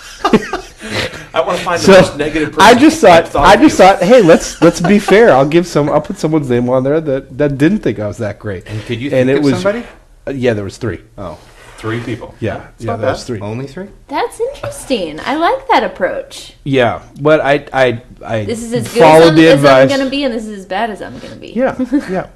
I want to find the So most negative person. I just thought, of you. hey, let's be fair. I'll put someone's name on there that didn't think I was that great. and could you And think it of was somebody? Yeah, there was 3. Oh, 3 people. Yeah, not there was bad. 3. Only 3? That's interesting. I like that approach. Yeah, but I This is as good followed the as I'm advice. going to be, and this is as bad as I'm going to be. Yeah, yeah.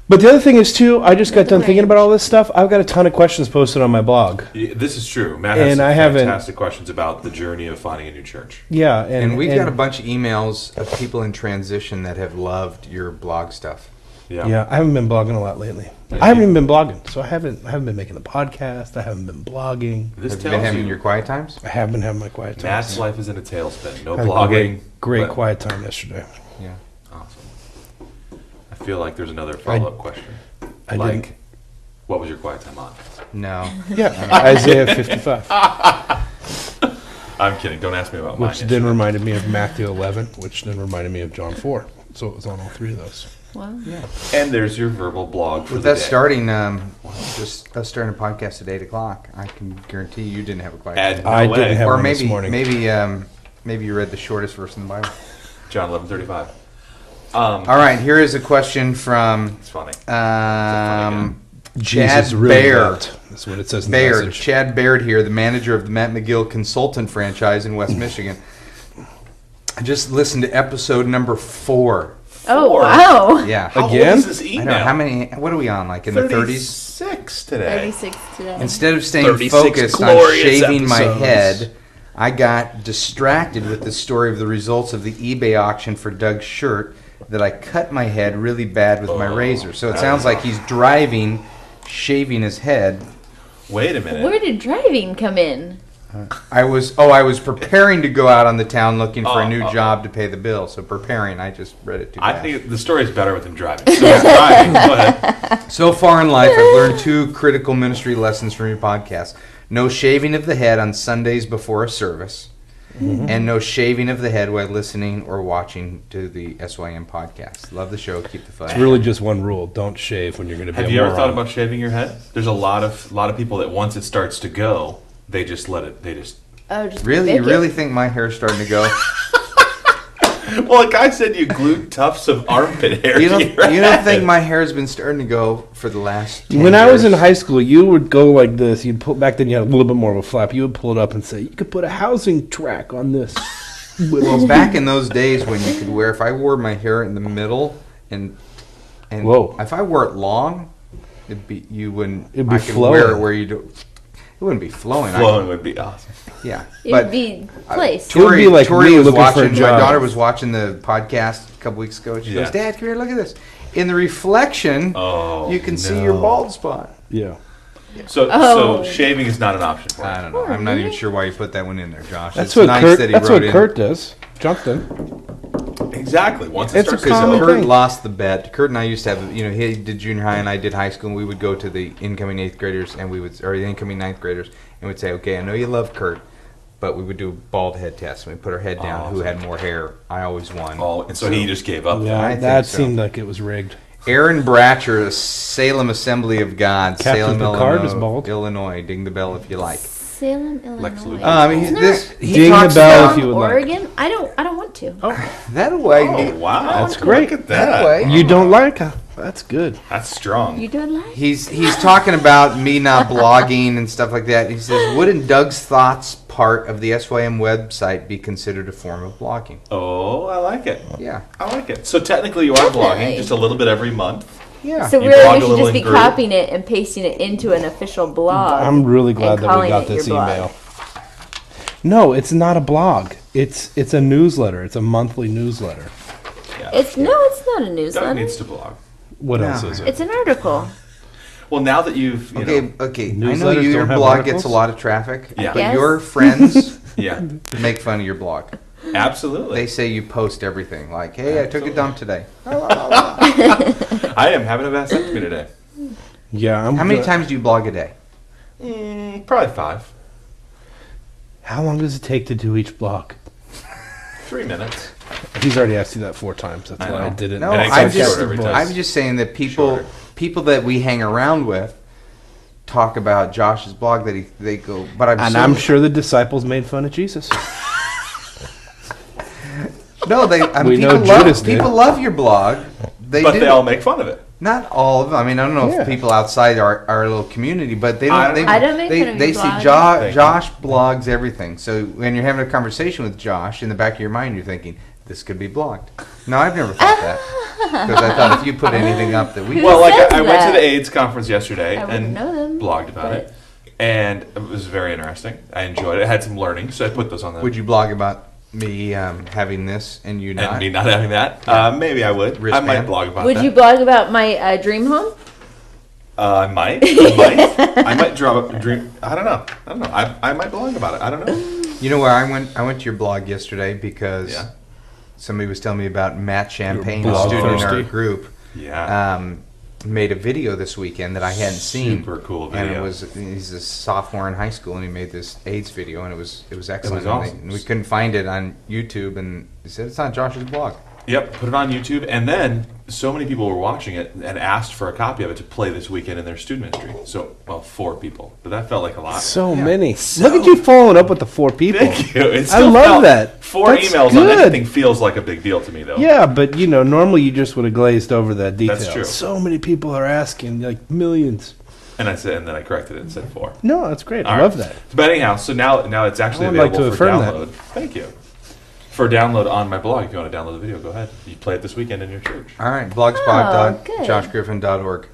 But the other thing is too, I just got done thinking range. about all this stuff. I've got a ton of questions posted on my blog. Yeah, this is true. Matt has And some I haven't- fantastic questions about the journey of finding a new church. Yeah, And we've got a bunch of emails of people in transition that have loved your blog stuff. Yeah. Yeah, I haven't been blogging a lot lately. I haven't even been blogging, so I haven't been making the podcast. I haven't been blogging. This Have you tells been having you your quiet times? I have been having my quiet time. Matt's life is in a tailspin. No Had a blogging. great but- quiet time yesterday. Yeah. Awesome. I feel like there's another follow-up question. I like, didn't. what was your quiet time on? No. Yeah, Isaiah 55, I'm kidding. Don't ask me about mine. which then reminded me of Matthew 11, which then reminded me of John 4. So it was on all 3 of those. Wow. And there's your verbal blog for With the us day. starting, just us starting a podcast at 8 o'clock, I can guarantee you didn't have a quiet And time. no I way. didn't have Or one this maybe, morning. maybe you read the shortest verse in the Bible. John 11:35. All right, here is a question from It's funny. Chad Jesus really Baird. wept. That's what it says in the Baird, message. Chad Baird here, the manager of the Matt McGill Consultant franchise in West Michigan. I just listened to episode number 4. Oh, Four. wow. Yeah. How Again? old is this I email? know. How many? What are we on? Like in the 30s? 36 today. 36 today. Instead of staying 36 focused on glorious shaving my episodes. head, I got distracted with the story of the results of the eBay auction for Doug's shirt that I cut my head really bad with my razor. So it sounds like he's driving, shaving his head. Wait a minute. Where did driving come in? I was preparing to go out on the town looking for a new job to pay the bill. So preparing, I just read it too fast. I think the story is better with him driving. So he's driving. Go ahead. So far in life, I've learned 2 critical ministry lessons from your podcast. No shaving of the head on Sundays before a service. And no shaving of the head while listening or watching to the SYM podcast. Love the show. Keep the fun. It's really just one rule: don't shave when you're going to be. Have you ever thought about shaving your head? There's a lot of people that once it starts to go, they just let it. They just. Oh, just Really? pick You it. really think my hair's starting to go? Well, a guy said you glued tufts of armpit hair. You to don't, your you don't head. think my hair's been starting to go for the last 10 When I was in years? high school, you would go like this. You'd pull back then. You had a little bit more of a flap. You would pull it up and say, "You could put a housing track on this." Well, back in those days when you could wear, if I wore my hair in the middle and Whoa. if I wore it long, it'd be It'd be I could wear it flowing. where you do. It wouldn't be flowing. Flowing would be awesome. Yeah, It but would be placed. It would be like Tori me was looking for a watching. My job. daughter was watching the podcast a couple weeks ago. She Yeah. goes, "Dad, come here, look at this." In the reflection, Oh, you can see your no. bald spot. Yeah. So Oh. shaving is not an option for I you. don't know. I'm not even sure why you put that one in there, Josh. That's it's what nice Kurt. that he That's wrote what in. Kurt does. Justin. Exactly. Once it It's a starts to common go. Because Kurt thing. lost the bet. Kurt and I used to have, he did junior high and I did high school, and we would go to the incoming 8th graders or the incoming 9th graders, and we'd say, "Okay, I know you love Kurt, but we would do a bald head test. And we put our head down. Who had more hair? I always won." Oh, and so he just gave up. Yeah, I think that so. seemed like it was rigged. Aaron Bratcher, Salem Assembly of God, Captain Salem, Picard Illinois, is bald. Illinois. Ding the bell if you like. Salem, Illinois. Lex Luthor. Isn't He Ding the talks bell about if you would like. Oregon? I don't want to. that way. Oh, wow. That's great. Look at That that. way. You don't like her. That's good. That's strong. You don't like? He's talking about me not blogging and stuff like that. He says, "Wouldn't Doug's thoughts part of the SYM website be considered a form of blogging?" Oh, I like it. Yeah, I like it. So technically you are Definitely. blogging just a little bit every month. yeah. So You really, blog we a should little just be in group. copying it and pasting it into an official blog. I'm really glad and that we calling got it your this blog. email. No, it's not a blog. It's a newsletter. It's a monthly newsletter. Yeah. It's not a Doug newsletter. needs to blog. What No. else is it? It's an article. Well, now that you've, you know, Okay. I know Newsletters your don't have blog articles? gets a lot of traffic, Yeah. but Yes. your friends yeah, make fun of your blog. absolutely. They say you post everything, like, "Hey, I took a dump today." I am having a vasectomy today. Yeah. How many times do you blog a day? Probably 5. How long does it take to do each block? 3 minutes. He's already asked you that 4 times. That's I why I know. did it. No, And it I'm gets just, shorter every time. I'm just saying that Shorter. people that we hang around with talk about Josh's blog that they go, but I'm sure the disciples made fun of Jesus. No, We know Judas did. people love your blog. They But do. they all make fun of it. Not all of them. I mean, I don't know Yeah. if people outside our little community, but they I don't. don't They, I don't make they, fun of they your see blog. Thank Josh blogs everything. So when you're having a conversation with Josh, in the back of your mind, you're thinking, "This could be blogged." No, I've never thought that because I thought if you put anything up that we Who Well, like says I went to that? the AIDS conference yesterday I wouldn't and know them, blogged about it, and it was very interesting. I enjoyed it. I had some learning, so I put those on the. would you blog about me having this and you and not? me not having that? Maybe I would. I Wristband. might blog about Would that. you blog about my dream home? I might. I might draw up a dream. I don't know. I might blog about it. I don't know. You know where I went? I went to your blog yesterday because Yeah. somebody was telling me about Matt Champagne, a blog student in our thirsty. group. Yeah. Made a video this weekend that I hadn't seen. Super cool And video. he's a sophomore in high school and he made this AIDS video and it was excellent. awesome. And we couldn't find it on YouTube and he said it's on Josh's blog. Yep, put it on YouTube, and then so many people were watching it and asked for a copy of it to play this weekend in their student ministry. So, 4 people, but that felt like a lot. So many. Look at you following up with the 4 people. Thank you. It I still love felt- that. 4 That's emails on good. anything feels like a big deal to me, though. Yeah, but normally you just would have glazed over that detail. That's true. So many people are asking, like millions. And then I corrected it and said 4. No, that's great. All I right. love that. But anyhow, so now it's actually I would like available to for affirm that. download. Thank you. For download on my blog. If you want to download the video, go ahead. You play it this weekend in your church. All right, Oh, good. blogspot.joshgriffin.org.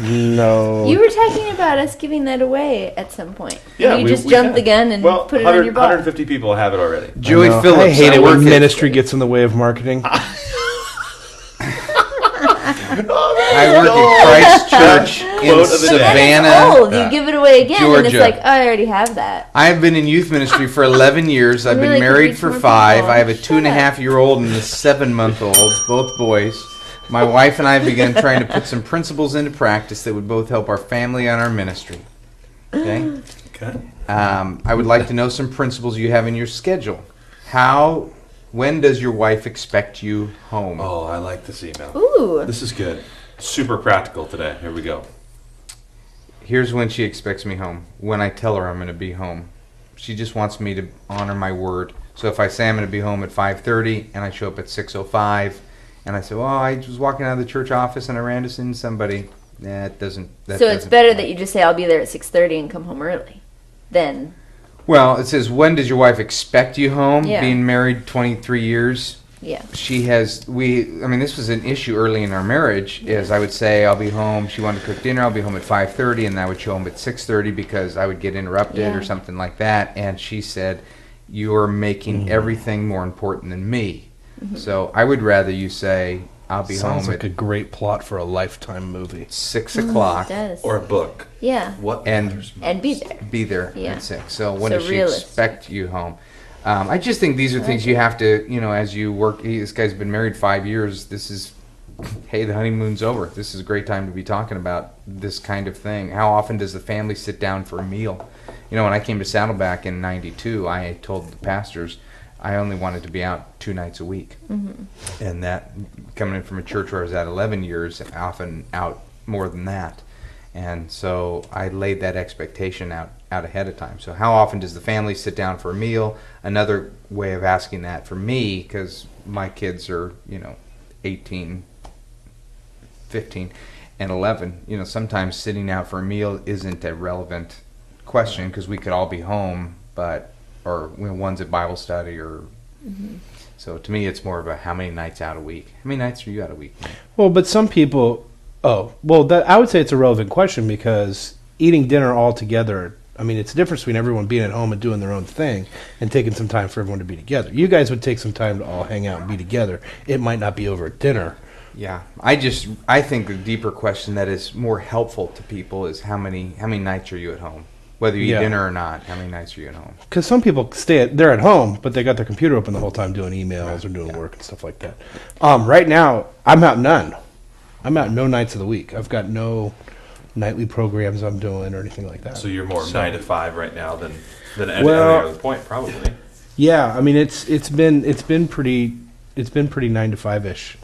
No. You were talking about us giving that away at some point. Yeah, you we just can. jumped the gun and well, put it on your blog. 150 people have it already. Joey No, Phillips. I hate it work when at- ministry gets in the way of marketing. I work at Christ Church Quote of the But then Savannah, it's old. You give it away again, and it's Georgia. like, oh, I already have that. I have been in youth ministry for 11 years. I've Really been could married reach for more 5. people. I have a Shut 2.5-year-old and a 7-month-old, both boys. My wife and I have begun trying to put some principles into practice that would both help our family and our ministry. Okay? Okay. I would like to know some principles you have in your schedule. When does your wife expect you home? Oh, I like this email. Ooh. This is good. Super practical today. Here we go. Here's when she expects me home. When I tell her I'm going to be home. She just wants me to honor my word. So if I say I'm going to be home at 5:30 and I show up at 6:05 and I say, well, I was walking out of the church office and I ran to see somebody. That doesn't. So it's better that you just say, I'll be there at 6:30 and come home early. Then. Well, it says, when does your wife expect you home? Yeah. Being married 23 years. Yeah. This was an issue early in our marriage, is I would say I'll be home. She wanted to cook dinner. I'll be home at 5:30, and I would show home at 6:30 because I would get interrupted Yeah. or something like that. And she said, you're making everything more important than me. So I would rather you say, I'll be Sounds home like a at great plot for a Lifetime movie. 6 It o'clock. does. Or a book. Yeah. What And- matters most? And be there. Be there Yeah. at 6. So when So does she realistic. expect you home? I just think these are things you have to, as you work. This guy's been married 5 years. This is, hey, the honeymoon's over. This is a great time to be talking about this kind of thing. How often does the family sit down for a meal? When I came to Saddleback in '92, I told the pastors I only wanted to be out 2 nights a week. And that, coming in from a church where I was at 11 years, often out more than that. And so I laid that expectation out ahead of time. So how often does the family sit down for a meal? Another way of asking that for me, because my kids are, 18, 15, and 11, sometimes sitting out for a meal isn't a relevant question because we could all be home, or one's at Bible study or... So to me, it's more of a how many nights out a week. How many nights are you out a week? Well, but some people... Oh, well, I would say it's a relevant question because eating dinner all together, it's a difference between everyone being at home and doing their own thing and taking some time for everyone to be together. You guys would take some time to all hang out and be together. It might not be over at dinner. Yeah, I think the deeper question that is more helpful to people is how many nights are you at home? Whether you eat Yeah. dinner or not, how many nights are you at home? Because some people they're at home, but they got their computer open the whole time doing emails or doing work and stuff like that. Right now, I'm out none. I'm out no nights of the week. I've got no nightly programs I'm doing or anything like that. So you're more 9 to 5 right now than at Well- any other point, probably. Yeah, it's been pretty 9 to 5-ish.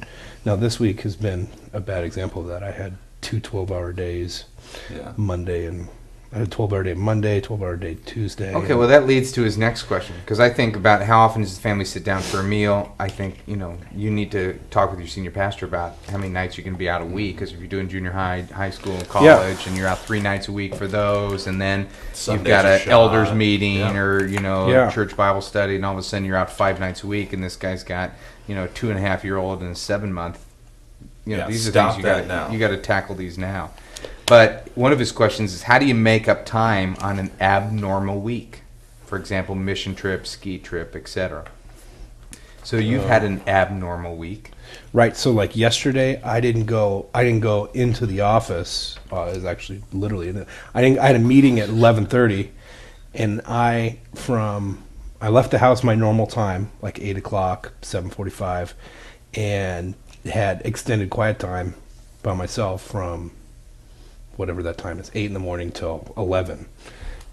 Now this week has been a bad example of that. I had 2 12-hour days, Yeah. Monday, and I had a 12-hour day Monday, 12-hour day Tuesday. Okay, well that leads to his next question because I think about how often does the family sit down for a meal. I think you need to talk with your senior pastor about how many nights you're going to be out a week. Because if you're doing junior high school, and college, and you're out 3 nights a week for those, and then you've Sundays got are an shot. elders meeting Yeah. or Yeah. church Bible study, and all of a sudden you're out 5 nights a week, and this guy's got a 2.5-year-old and a 7-month. Yeah, These are stop things that now. you got to tackle these now. But one of his questions is, how do you make up time on an abnormal week? For example, mission trip, ski trip, etc. So you've had an abnormal week. Right. So like yesterday, I didn't go into the office. It was actually literally. I had a meeting at 11:30, and I left the house my normal time, like 8 o'clock, 7:45, and had extended quiet time by myself from whatever that time is, 8 in the morning till 11,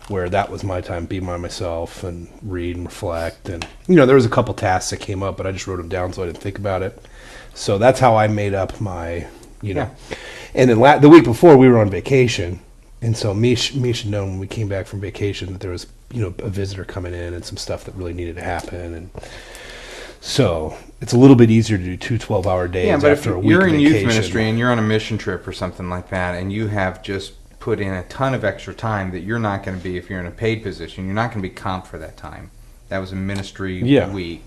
where that was my time, be by myself and read and reflect. And, there was a couple tasks that came up, but I just wrote them down so I didn't think about it. So that's how I made up my, Yeah. And then the week before we were on vacation. And so Mish had known when we came back from vacation that there was, a visitor coming in and some stuff that really needed to happen. And so it's a little bit easier to do 2 12-hour days Yeah, but if after a week you're in vacation. youth ministry and you're on a mission trip or something like that, and you have just put in a ton of extra time that you're not going to be, if you're in a paid position, you're not going to be comped for that time. That was a ministry week.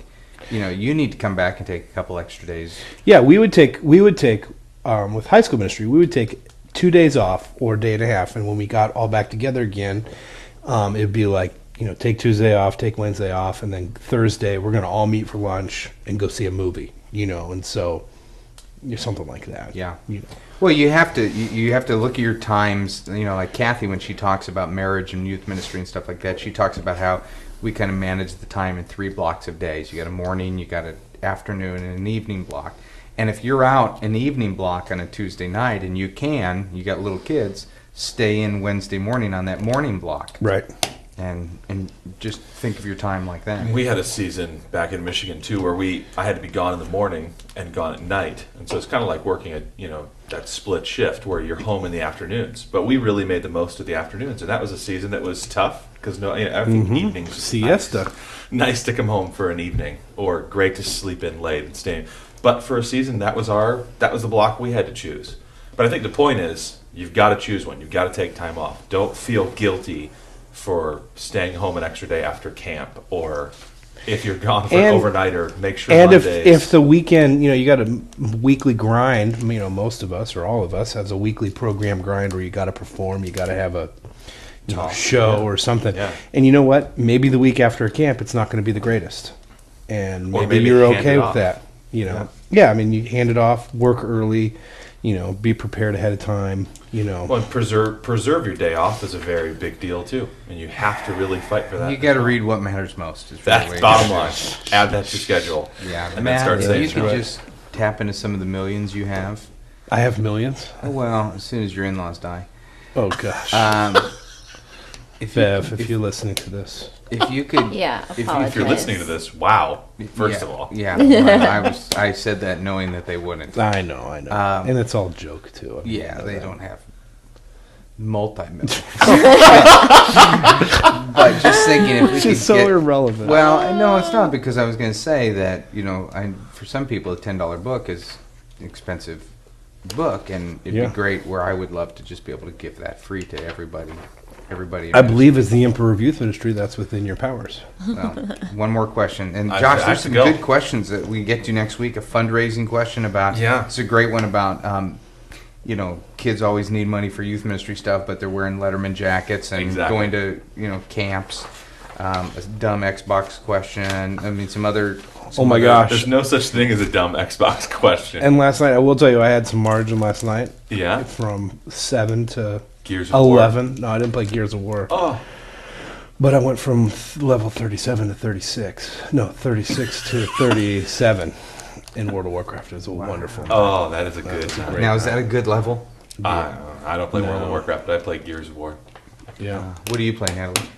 You need to come back and take a couple extra days. Yeah, we would take with high school ministry, we would take 2 days off or a day and a half, and when we got all back together again, it'd be like, take Tuesday off, take Wednesday off, and then Thursday we're going to all meet for lunch and go see a movie, and so something like that. Yeah. You know. Well, you have to look at your times. You know, like Kathy, when she talks about marriage and youth ministry and stuff like that, she talks about how we kind of manage the time in 3 blocks of days. You got a morning, you got an afternoon, and an evening block. And if you're out in the evening block on a Tuesday night, and you got little kids, stay in Wednesday morning on that morning block. Right. And just think of your time like that. We had a season back in Michigan too, where I had to be gone in the morning and gone at night, and so it's kind of like working at that split shift where you're home in the afternoons. But we really made the most of the afternoons, and that was a season that was tough because I think evenings was Siesta. nice to come home for an evening, or great to sleep in late and stay. But for a season, that was the block we had to choose. But I think the point is, you've got to choose one. You've got to take time off. Don't feel guilty for staying home an extra day after camp, or if you're gone for an overnighter, make sure And Mondays. if the weekend, you got a weekly grind, most of us or all of us has a weekly program grind where you got to perform, you got to have a show or something. Yeah. And you know what? Maybe the week after a camp, it's not going to be the greatest. And Or maybe maybe you're hand okay it with off. that. Yeah, I mean, you hand it off, work early, be prepared ahead of time, Well, and preserve your day off is a very big deal too, and you have to really fight for that. You got to read what matters most. Is That's really bottom line. Add that to your schedule. Yeah, and then Matt, start if saving. you could Right. just tap into some of the millions you have. I have millions. Well, as soon as your in-laws die. Oh, gosh. If Bev, if you're listening to this. if you could, Yeah, if you- If you're listening to this, wow! First yeah, of all, yeah, well, I said that knowing that they wouldn't. I know. And it's all joke, too. I mean, Yeah, I know they that. don't have multi-million. But just thinking, if we It's could just so get, irrelevant. well, no, it's not, because I was going to say that for some people a $10 book is an expensive book, and it'd Yeah. be great where I would love to just be able to give that free to everybody. I believe as the Emperor of Youth Ministry, that's within your powers. Well, one more question, and I Josh, have there's to some go. good questions that we get to next week. A fundraising question about it's a great one about kids always need money for youth ministry stuff, but they're wearing Letterman jackets and Exactly. going to camps. A dumb Xbox question. I mean, some other. Oh my other- gosh. there's no such thing as a dumb Xbox question. And last night, I will tell you, I had some margin last night yeah, from 7 to Gears of War. 11. No, I didn't play Gears of War. Oh, But I went from level 37 to 36. No, 36 to 37 in World of Warcraft. It was wonderful. oh, that is a good time. great. Now, is that a good level? I don't play World of No. Warcraft, but I play Gears of War. Yeah. What do you play, Natalie?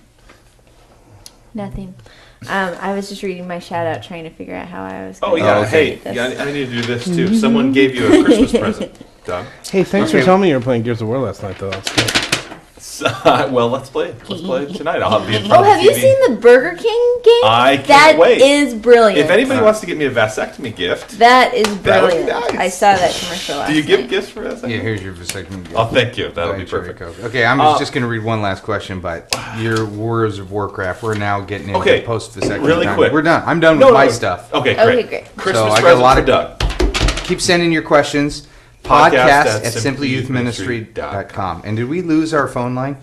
Nothing. I was just reading my shout out, trying to figure out how I was. Oh gonna yeah, okay. hey, this. yeah, I need to do this too. Someone gave you a Christmas present, Doug. Hey, thanks Okay. for telling me you were playing Gears of War last night, though. That's good. So, well, let's play tonight. I'll be in front Oh, of the have you TV. seen the Burger King game? I can't That wait. is brilliant. If anybody wants to get me a vasectomy gift, That is That would be brilliant. nice. I saw that commercial last do you give night. gifts for vasectomy? Yeah, here's your vasectomy. Oh, thank you. That'll Go be ahead, Cherry perfect. Coke. Okay, I'm just going to read one last question, but your Words of Warcraft, we're now getting into Okay, post vasectomy. really time. quick. We're done. I'm done with my stuff. Okay, Okay, great. great. Christmas So I got a present lot for of- Doug. Keep sending your questions. Podcast Podcast at at simplyyouthministry.com. And did we lose our phone line?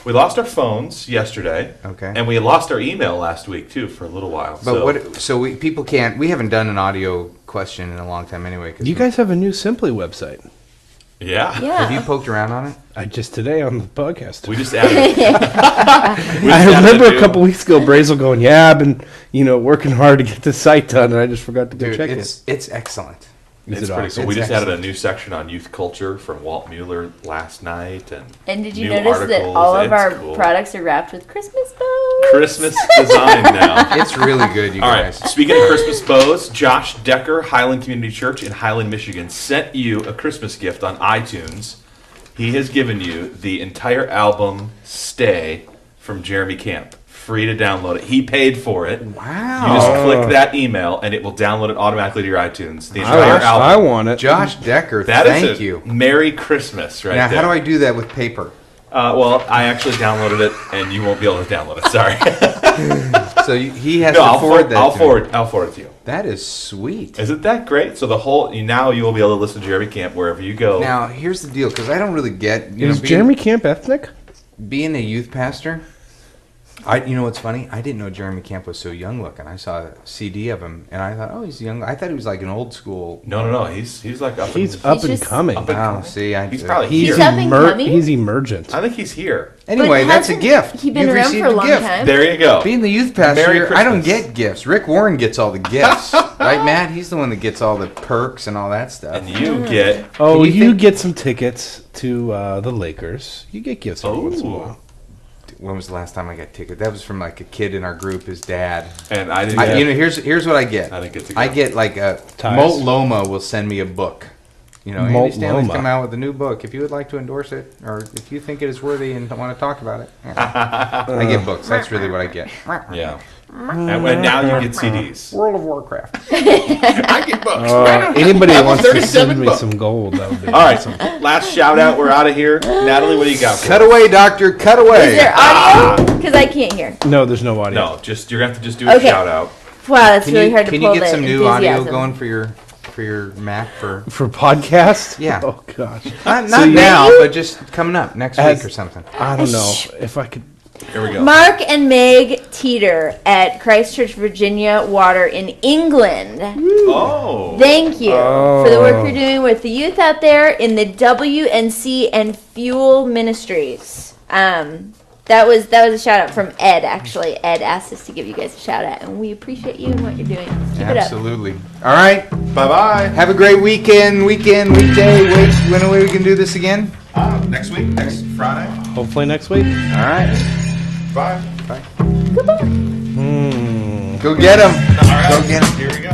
We lost our phones yesterday. Okay. And we lost our email last week too for a little while. But people can't. We haven't done an audio question in a long time anyway. 'Cause You guys have a new Simply website. Yeah. Yeah. have you poked around on it? I just today on the podcast. We just added. I remember a couple weeks ago, Brazel going, "Yeah, I've been, working hard to get the site done, and I just forgot to go Dude, check it's excellent. Is It's it pretty awesome? cool. We It's just added a excellent. new section on youth culture from Walt Mueller last night, And did you new notice that articles. all of It's our cool. products are wrapped with Christmas bows? Christmas design now. It's really good, you All right. guys. Speaking of Christmas bows, Josh Decker, Highland Community Church in Highland, Michigan, sent you a Christmas gift on iTunes. He has given you the entire album "Stay" from Jeremy Camp, free to download it. He paid for it. Wow. You just click that email, and it will download it automatically to your iTunes. The entire I album. want it. Josh Decker, That is thank a you. Merry Christmas, right Now, there. how do I do that with paper? Well, I actually downloaded it, and you won't be able to download it. Sorry. So he has No, to I'll forward that. I'll to forward. Me. I'll forward it to you. That is sweet. Isn't that great? So now you will be able to listen to Jeremy Camp wherever you go. Now, here's the deal, because I don't really get Is Jeremy Camp ethnic? being a youth pastor. You know what's funny? I didn't know Jeremy Camp was so young looking. I saw a CD of him, and I thought, oh, he's young. I thought he was like an old school. No. He's like up. He's in, up and just- coming. Up and Oh, coming. see, He's probably He's, He's up and coming? he's emergent. I think he's here. Anyway, But that's a hasn't gift. he been You've around received for a long gift. time? There you go. Being the youth pastor, Merry I don't Christmas. get gifts. Rick Warren gets all the gifts, right, Matt? He's the one that gets all the perks and all that stuff. And you get. Oh, Can you you think- get some tickets to the Lakers. You get gifts every once in a Oh. while. When was the last time I got tickets? That was from like a kid in our group, his dad. And I didn't. Get, You know, here's what I get. I didn't get to go. I get like a Ties. Molt Loma will send me a book. You know, Andy Molt Stanley's Loma. come out with a new book. If you would like to endorse it, or if you think it is worthy and don't want to talk about it, I get books. That's really what I get. Yeah. And now you get CDs. World of Warcraft. I get books. Anybody I that have wants to 37 send me books. some gold, that would be All right. awesome. Last shout out. We're out of here. Natalie, what do you got? For Cut us? away, doctor. Cut away. Is there audio? Because I can't hear. No, there's no audio. No, just you're gonna have to just do a Okay. shout out. Wow, that's Can really you hard to can pull you get the some new audio enthusiasm. going for your Mac for For podcast? Yeah. Oh, gosh. not So you- now, but just coming up next As- week or something. I don't know if I could. Here we go. Mark and Meg Teeter at Christchurch, Virginia Water in England. Oh. Thank you for the work Oh. you're doing with the youth out there in the WNC and Fuel Ministries. That was a shout out from Ed. Actually, Ed asked us to give you guys a shout out, and we appreciate you and what you're doing. Keep it up. Absolutely. All right. Bye bye. Have a great weekend, weekday. Wait, when are we can do this again? Next week, next Friday. Hopefully next week. All right. Bye. Go get them. All right. Go get 'em. Here we go.